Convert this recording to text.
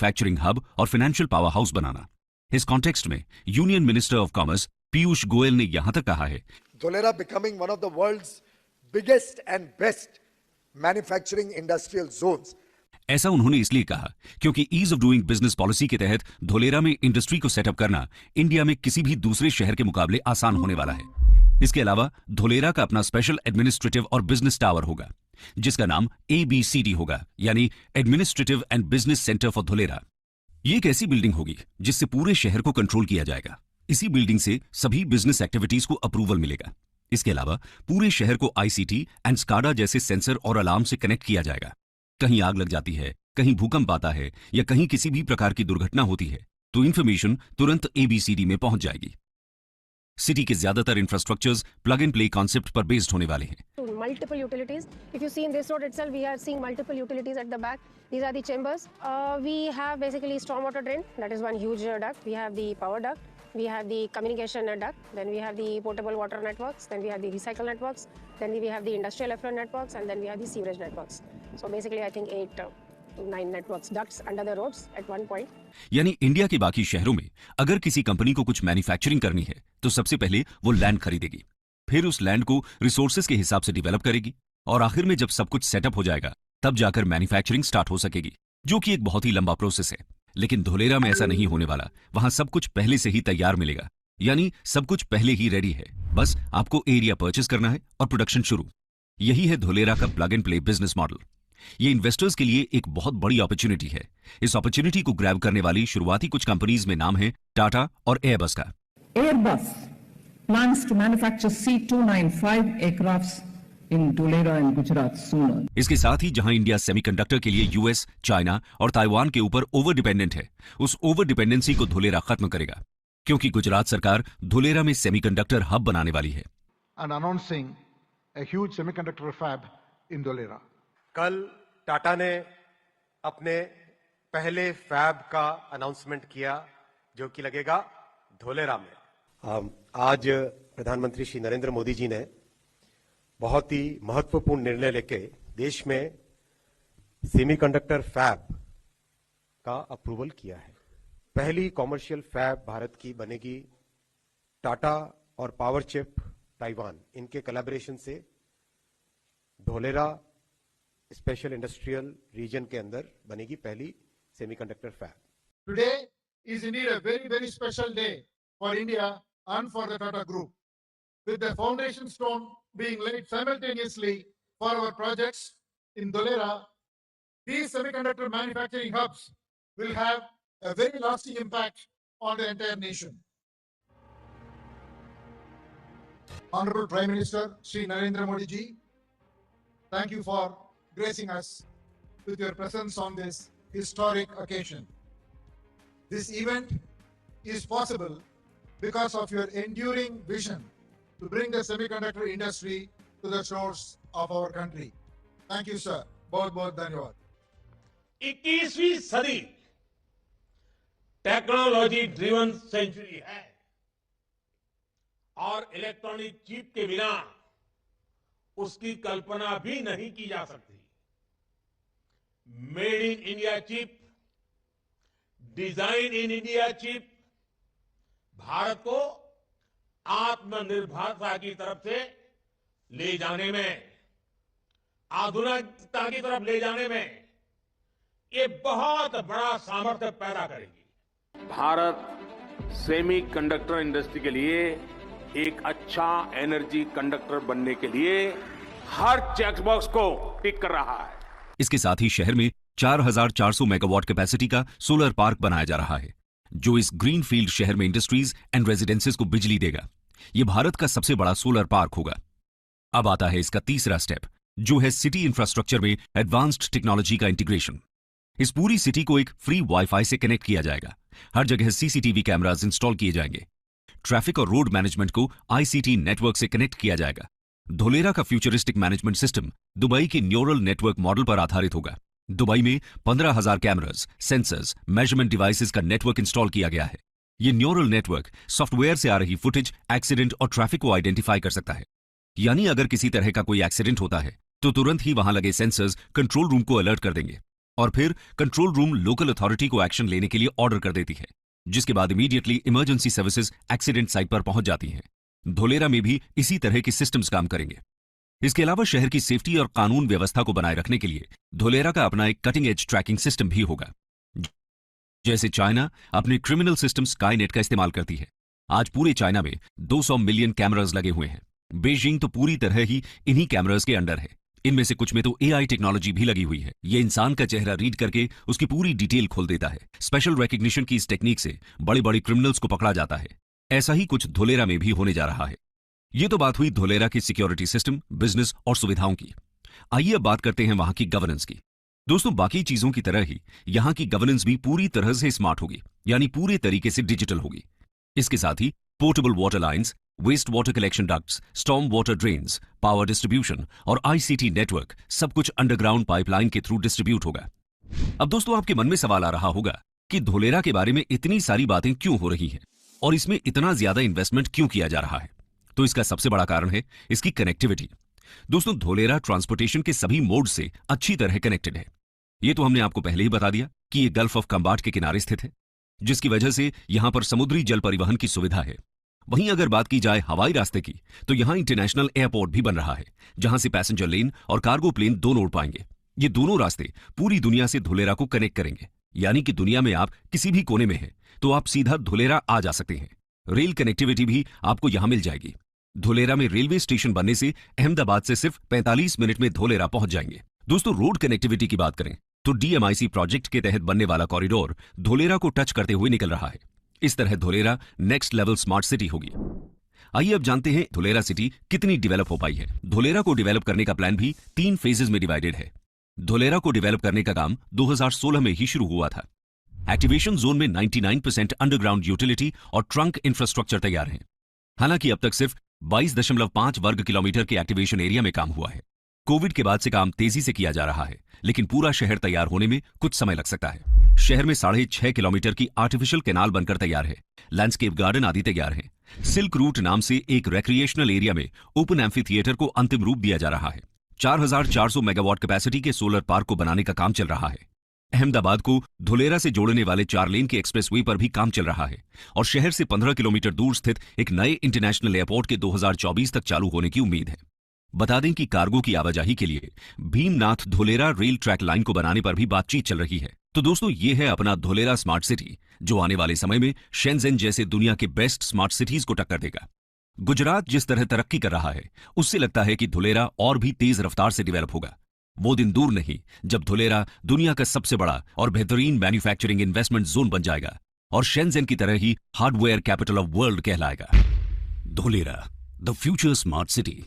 Manufacturing hub और financial power house बनाना। इस context में union minister of commerce Piyush Goyal ने यहां तक कहा है, Dholera becoming one of the world's biggest and best manufacturing industrial zones. ऐसा उन्होंने इसलिए कहा क्योंकि ease of doing business policy के तहत धोलेरा में इंडस्ट्री को सेटअप करना इंडिया में किसी भी दूसरे शहर के मुकाबले आसान होने वाला है। इसके अलावा धोलेरा का अपना स्पेशल एडमिनिस्ट्रेटिव और बिजनेस टावर होगा, जिसका नाम ABCD होगा, यानी administrative and business centre for Dholera. ये एक ऐसी बिल्डिंग होगी जिससे पूरे शहर को कंट्रोल किया जाएगा। इसी बिल्डिंग से सभी बिजनेस एक्टिविटीज को अप्रूवल मिलेगा। इसके अलावा पूरे शहर को ICT एंड SCADA जैसे सेंसर और अलार्म से कनेक्ट किया जाएगा। कहीं आग लग जाती है, कहीं भूकंप आता है या कहीं किसी भी प्रकार की दुर्घटना होती है तो इंफॉर्मेशन तुरंत ABCD में पहुंच जाएगी। सिटी के ज्यादातर infrastructures plug and play concept पर बेस्ड होने वाले हैं। Multiple utilities. If you see in this road itself, we are seeing multiple utilities at the back. These are the chambers. We have basically stormwater drain. That is one huge duct. We have the power duct. We have the communication duct. Then we have the potable water networks. Then we have the recycle networks. Then we have the industrial effluent networks, and then we have the sewerage networks. So basically, I think 8 to 9 networks ducts under the roads at one point. यानी India के बाकी शहरों में अगर किसी company को कुछ manufacturing करनी है तो सबसे पहले वो लैंड खरीदेगी, फिर उस लैंड को रिसोर्सेज के हिसाब से डेवलप करेगी और आखिर में जब सब कुछ सेटअप हो जाएगा तब जाकर मैन्युफैक्चरिंग स्टार्ट हो सकेगी, जो कि एक बहुत ही लंबा प्रोसेस है। लेकिन धोलेरा में ऐसा नहीं होने वाला। वहां सब कुछ पहले से ही तैयार मिलेगा, यानी सब कुछ पहले ही रेडी है, बस आपको एरिया परचेस करना है और प्रोडक्शन शुरू। यही है धोलेरा का plug and play business model. ये इन्वेस्टर्स के लिए एक बहुत बड़ी अपॉर्चुनिटी है। इस अपॉर्चुनिटी को ग्रैब करने वाली शुरुआती कुछ कंपनीज में नाम है टाटा और एयरबस का। Airbus plans to manufacture C295 aircrafts in Dholera and Gujarat sooner. इसके साथ ही जहां इंडिया सेमीकंडक्टर के लिए US, चाइना और ताइवान के ऊपर ओवर डिपेंडेंट है, उस ओवर डिपेंडेंसी को धोलेरा खत्म करेगा, क्योंकि गुजरात सरकार धोलेरा में सेमीकंडक्टर हब बनाने वाली है। And announcing a huge semiconductor fab in Dholera. कल टाटा ने अपने पहले फैब का अनाउंसमेंट किया जो कि लगेगा धोलेरा में। आज प्रधानमंत्री श्री नरेंद्र मोदी जी ने बहुत ही महत्वपूर्ण निर्णय लेके देश में सेमीकंडक्टर फैब का अप्रूवल किया है। पहली कॉमर्शियल फैब भारत की बनेगी टाटा और पावर चिप ताइवान, इनके कोलैबोरेशन से धोलेरा स्पेशल इंडस्ट्रियल रीजन के अंदर बनेगी पहली semiconductor fab. Today is indeed a very, very special day for India and for the Tata Group, with the foundation stone being laid simultaneously for our projects in Dholera. These semiconductor manufacturing hubs will have a very lasting impact on the entire nation. Honorable Prime Minister Shri Narendra Modi ji, thank you for gracing us with your presence on this historic occasion. This event is possible because of your enduring vision to bring the semiconductor industry to the shores of our country. Thank you, sir. बहुत बहुत धन्यवाद। 21वीं सदी technology driven century है और electronic chip के बिना उसकी कल्पना भी नहीं की जा सकती। Made in India chip, design in India chip Bharat को आत्मनिर्भरता की तरफ से ले जाने में, आधुनिकता की तरफ ले जाने में ये बहुत बड़ा सामर्थ्य पैदा करेगी। भारत सेमीकंडक्टर इंडस्ट्री के लिए एक अच्छा एनर्जी कंडक्टर बनने के लिए हर चेकबॉक्स को टिक कर रहा है। इसके साथ ही शहर में 4400 मेगावाट कैपेसिटी का सोलर पार्क बनाया जा रहा है, जो इस ग्रीन फील्ड शहर में इंडस्ट्रीज एंड रेजिडेंसेस को बिजली देगा। यह भारत का सबसे बड़ा सोलर पार्क होगा। अब आता है इसका तीसरा स्टेप, जो है सिटी इंफ्रास्ट्रक्चर में एडवांस्ड टेक्नोलॉजी का इंटीग्रेशन। इस पूरी सिटी को एक फ्री वाईफाई से कनेक्ट किया जाएगा। हर जगह CCTV कैमरास इंस्टॉल किए जाएंगे। ट्रैफिक और रोड मैनेजमेंट को ICT नेटवर्क से कनेक्ट किया जाएगा। धोलेरा का फ्यूचरिस्टिक मैनेजमेंट सिस्टम दुबई के न्यूरल नेटवर्क मॉडल पर आधारित होगा। दुबई में 15,000 कैमरास, सेंसर्स, मेजरमेंट डिवाइसेस का नेटवर्क इंस्टॉल किया गया है। यह न्यूरल नेटवर्क सॉफ्टवेयर से आ रही फुटेज, एक्सीडेंट और ट्रैफिक को आइडेंटिफाई कर सकता है। यानी अगर किसी तरह का कोई एक्सीडेंट होता है तो तुरंत ही वहां लगे सेंसर्स कंट्रोल रूम को अलर्ट कर देंगे और फिर कंट्रोल रूम लोकल अथॉरिटी को एक्शन लेने के लिए ऑर्डर कर देती है, जिसके बाद immediately emergency services accident site पर पहुंच जाती हैं। धोलेरा में भी इसी तरह के सिस्टम्स काम करेंगे। इसके अलावा शहर की सेफ्टी और कानून व्यवस्था को बनाए रखने के लिए धोलेरा का अपना एक कटिंग एज ट्रैकिंग सिस्टम भी होगा। जैसे चाइना अपने क्रिमिनल सिस्टम स्काईनेट का इस्तेमाल करती है। आज पूरे चाइना में 200 मिलियन कैमरास लगे हुए हैं। बीजिंग तो पूरी तरह ही इन्हीं कैमरास के अंडर है। इनमें से कुछ में तो एआई टेक्नोलॉजी भी लगी हुई है। ये इंसान का चेहरा रीड करके उसकी पूरी डिटेल खोल देता है। स्पेशल रिकग्निशन की इस टेक्निक से बड़े बड़े क्रिमिनल्स को पकड़ा जाता है। ऐसा ही कुछ धोलेरा में भी होने जा रहा है। ये तो बात हुई धोलेरा के सिक्योरिटी सिस्टम, बिजनेस और सुविधाओं की। आइए अब बात करते हैं वहां की गवर्नेंस की। दोस्तों, बाकी चीजों की तरह ही यहां की गवर्नेंस भी पूरी तरह से स्मार्ट होगी, यानी पूरे तरीके से डिजिटल होगी। इसके साथ ही portable water lines, waste water collection ducts, storm water drains, power distribution और आईसीटी नेटवर्क सब कुछ अंडरग्राउंड पाइपलाइन के थ्रू डिस्ट्रीब्यूट होगा। अब दोस्तों, आपके मन में सवाल आ रहा होगा कि धोलेरा के बारे में इतनी सारी बातें क्यों हो रही हैं और इसमें इतना ज्यादा इन्वेस्टमेंट क्यों किया जा रहा है। तो इसका सबसे बड़ा कारण है इसकी कनेक्टिविटी। दोस्तों, धोलेरा ट्रांसपोर्टेशन के सभी मोड से अच्छी तरह कनेक्टेड है। ये तो हमने आपको पहले ही बता दिया कि ये गल्फ ऑफ कंबाट के किनारे स्थित है, जिसकी वजह से यहां पर समुद्री जल परिवहन की सुविधा है। वहीं अगर बात की जाए हवाई रास्ते की, तो यहां इंटरनेशनल एयरपोर्ट भी बन रहा है, जहां से पैसेंजर लेन और कार्गो प्लेन दोनों उड़ पाएंगे। ये दोनों रास्ते पूरी दुनिया से धोलेरा को कनेक्ट करेंगे, यानी कि दुनिया में आप किसी भी कोने में हैं तो आप सीधा धोलेरा आ जा सकते हैं। रेल कनेक्टिविटी भी आपको यहां मिल जाएगी। धोलेरा में रेलवे स्टेशन बनने से अहमदाबाद से सिर्फ 45 मिनट में धोलेरा पहुंच जाएंगे। दोस्तों, रोड कनेक्टिविटी की बात करें तो डीएमआईसी प्रोजेक्ट के तहत बनने वाला कॉरिडोर धोलेरा को टच करते हुए निकल रहा है। इस तरह Dholera next level smart city होगी। आइए अब जानते हैं धोलेरा सिटी कितनी डेवलप हो पाई है। धोलेरा को डेवलप करने का प्लान भी 3 फेजेस में डिवाइडेड है। धोलेरा को डेवलप करने का काम 2016 में ही शुरू हुआ था। एक्टिवेशन जोन में 99% अंडरग्राउंड यूटिलिटी और ट्रंक इंफ्रास्ट्रक्चर तैयार है। हालांकि अब तक सिर्फ 22.5 वर्ग किलोमीटर के एक्टिवेशन एरिया में काम हुआ है। कोविड के बाद से काम तेजी से किया जा रहा है, लेकिन पूरा शहर तैयार होने में कुछ समय लग सकता है। शहर में 6.5 किलोमीटर की आर्टिफिशियल कैनाल बनकर तैयार है। लैंडस्केप गार्डन आदि तैयार है। सिल्क रूट नाम से एक रिक्रिएशनल एरिया में ओपन एम्फी थिएटर को अंतिम रूप दिया जा रहा है। 4400 मेगावाट कैपेसिटी के सोलर पार्क को बनाने का काम चल रहा है। अहमदाबाद को धोलेरा से जोड़ने वाले 4 लेन के एक्सप्रेसवे पर भी काम चल रहा है और शहर से 15 किलोमीटर दूर स्थित एक नए इंटरनेशनल एयरपोर्ट के 2024 तक चालू होने की उम्मीद है। बता दें कि कार्गो की आवाजाही के लिए Bhimnath Dholera rail track line को बनाने पर भी बातचीत चल रही है। तो दोस्तों, ये है अपना धोलेरा स्मार्ट सिटी, जो आने वाले समय में शेंजेन जैसे दुनिया के बेस्ट स्मार्ट सिटीज को टक्कर देगा। गुजरात जिस तरह तरक्की कर रहा है, उससे लगता है कि धोलेरा और भी तेज रफ्तार से डेवलप होगा। वो दिन दूर नहीं जब धोलेरा दुनिया का सबसे बड़ा और बेहतरीन मैन्युफैक्चरिंग इन्वेस्टमेंट जोन बन जाएगा और शेंजेन की तरह ही हार्डवेयर कैपिटल ऑफ वर्ल्ड कहलाएगा। Dholera, the future smart city.